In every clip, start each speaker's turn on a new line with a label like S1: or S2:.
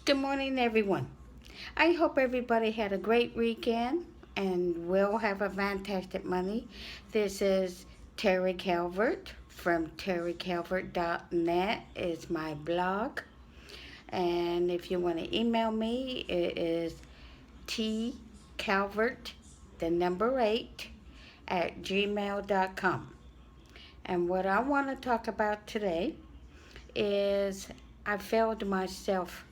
S1: Good morning, everyone. I hope everybody had a great weekend and will have a fantastic Monday. This is Terry Calvert from terrycalvert.net is my blog. And if you want to email me, it is tcalvert, the number 8, at gmail.com. And what I want to talk about today is I failed myself.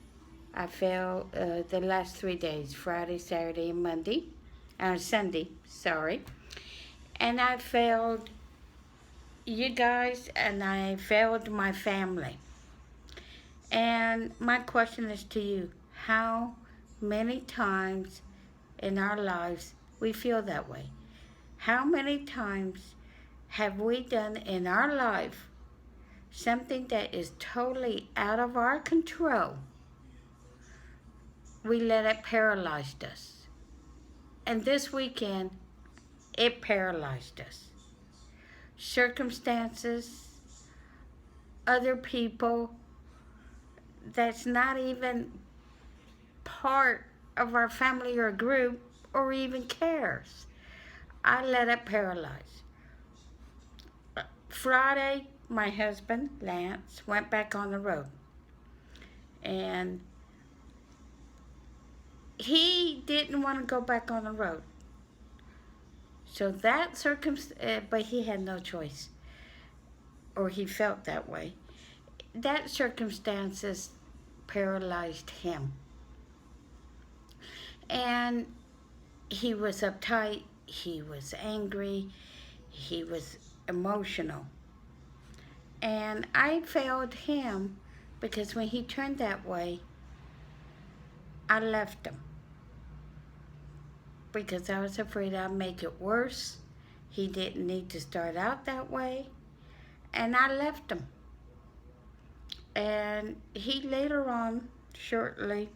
S1: I failed the last 3 days, Friday, Saturday, and Monday, Sunday, sorry. And I failed you guys, and I failed my family. And my question is to you, how many times in our lives we feel that way? How many times have we done in our life something that is totally out of our control? We let it paralyze us. And this weekend, it paralyzed us. Circumstances, other people that's not even part of our family or group or even cares. I let it paralyze. Friday, my husband, Lance, went back on the road. And he didn't want to go back on the road. So that but he had no choice, or he felt that way. That circumstances paralyzed him. And he was uptight, he was angry, he was emotional. And I failed him because when he turned that way, I left him because I was afraid I'd make it worse. He didn't need to start out that way. And I left him. And he later on, shortly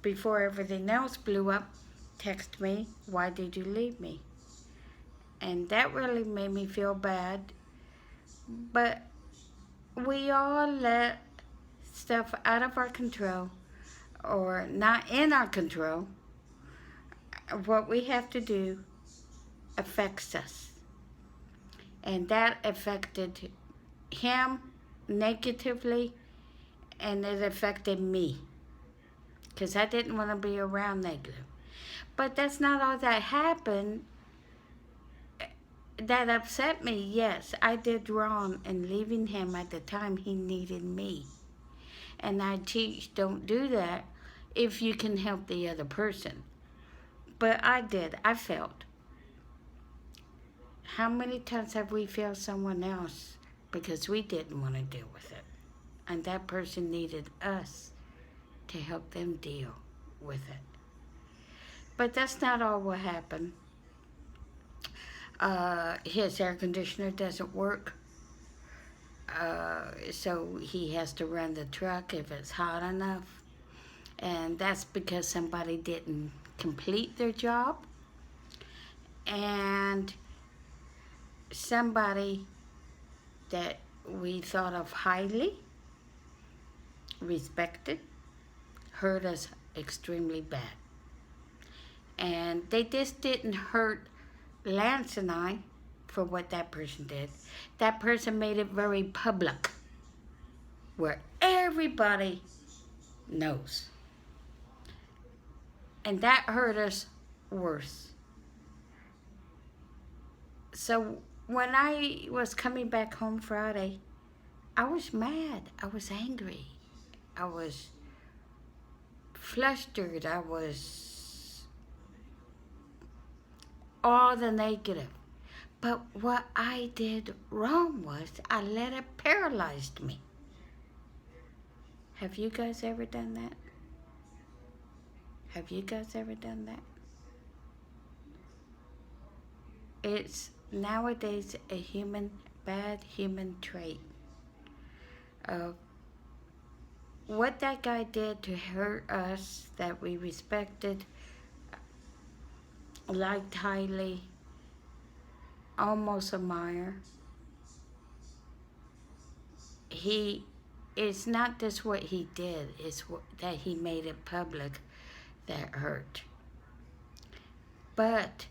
S1: before everything else blew up, texted me, "Why did you leave me?" And that really made me feel bad. But we all let stuff out of our control or not in our control. What we have to do affects us. And that affected him negatively, and it affected me because I didn't want to be around negative. But that's not all that happened. That upset me. Yes, I did wrong in leaving him at the time he needed me. And I teach, don't do that if you can help the other person. But I did. I failed. How many times have we failed someone else because we didn't want to deal with it? And that person needed us to help them deal with it. But that's not all what happened. His air conditioner doesn't work. So he has to run the truck if it's hot enough. And that's because somebody didn't complete their job. And somebody that we thought of highly, respected, hurt us extremely bad. And they just didn't hurt Lance and I for what that person did. That person made it very public, where everybody knows. And that hurt us worse. So when I was coming back home Friday, I was mad. I was angry. I was flustered. I was all the negative. But what I did wrong was I let it paralyze me. Have you guys ever done that? Have you guys ever done that? It's nowadays a bad human trait of what that guy did to hurt us that we respected, liked highly, almost admire. He it's not just what he did, it's that he made it public that hurt. But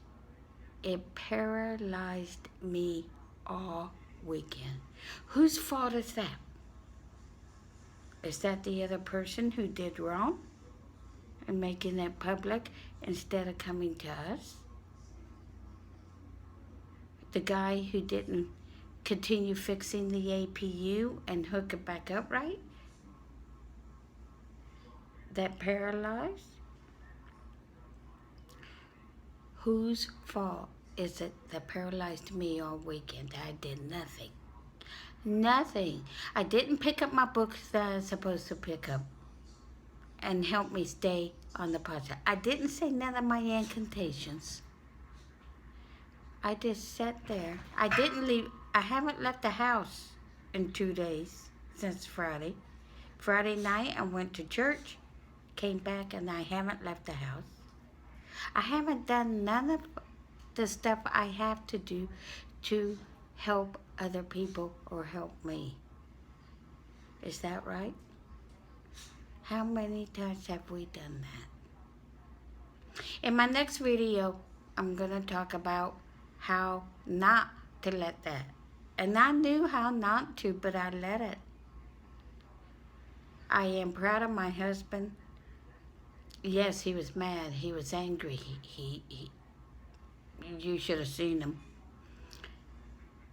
S1: it paralyzed me all weekend. Whose fault is that? Is that the other person who did wrong and making it public instead of coming to us? The guy who didn't continue fixing the APU and hook it back up right? That paralyzed? Whose fault is it that paralyzed me all weekend? I did nothing. Nothing. I didn't pick up my books that I was supposed to pick up and help me stay on the positive. I didn't say none of my incantations. I just sat there. I didn't leave. I haven't left the house in 2 days since Friday. Friday night I went to church, came back, and I haven't left the house. I haven't done none of the stuff I have to do to help other people or help me. Is that right? How many times have we done that? In my next video, I'm going to talk about how not to let that. And I knew how not to, but I let it. I am proud of my husband. Yes, he was mad. He was angry. You should have seen him.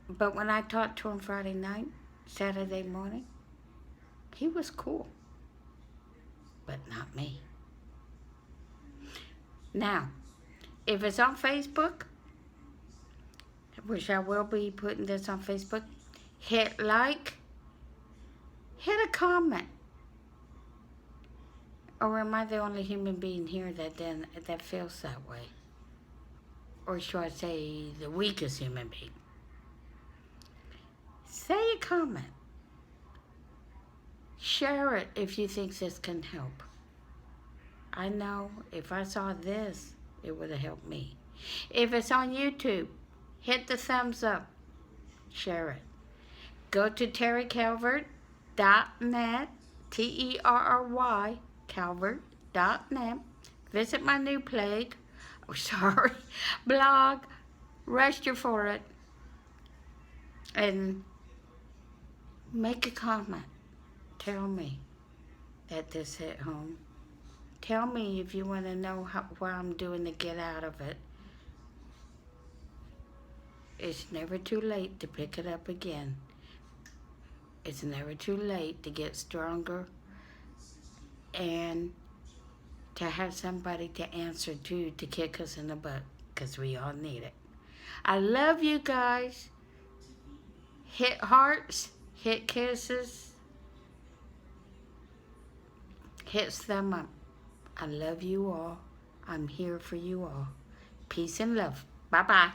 S1: But when I talked to him Friday night, Saturday morning, he was cool. But not me. Now, if it's on Facebook, which I will be putting this on Facebook, hit like, hit a comment. Or am I the only human being here that feels that way? Or should I say the weakest human being? Say a comment. Share it if you think this can help. I know if I saw this, it would have helped me. If it's on YouTube, hit the thumbs up. Share it. Go to terrycalvert.net, Terry, calvert.net. Visit my new blog. Register for it. And make a comment. Tell me that this hit home. Tell me if you want to know what I'm doing to get out of it. It's never too late to pick it up again. It's never too late to get stronger and to have somebody to answer to kick us in the butt, because we all need it. I love you guys. Hit hearts, hit kisses, hit thumb up. I love you all. I'm here for you all. Peace and love. Bye-bye.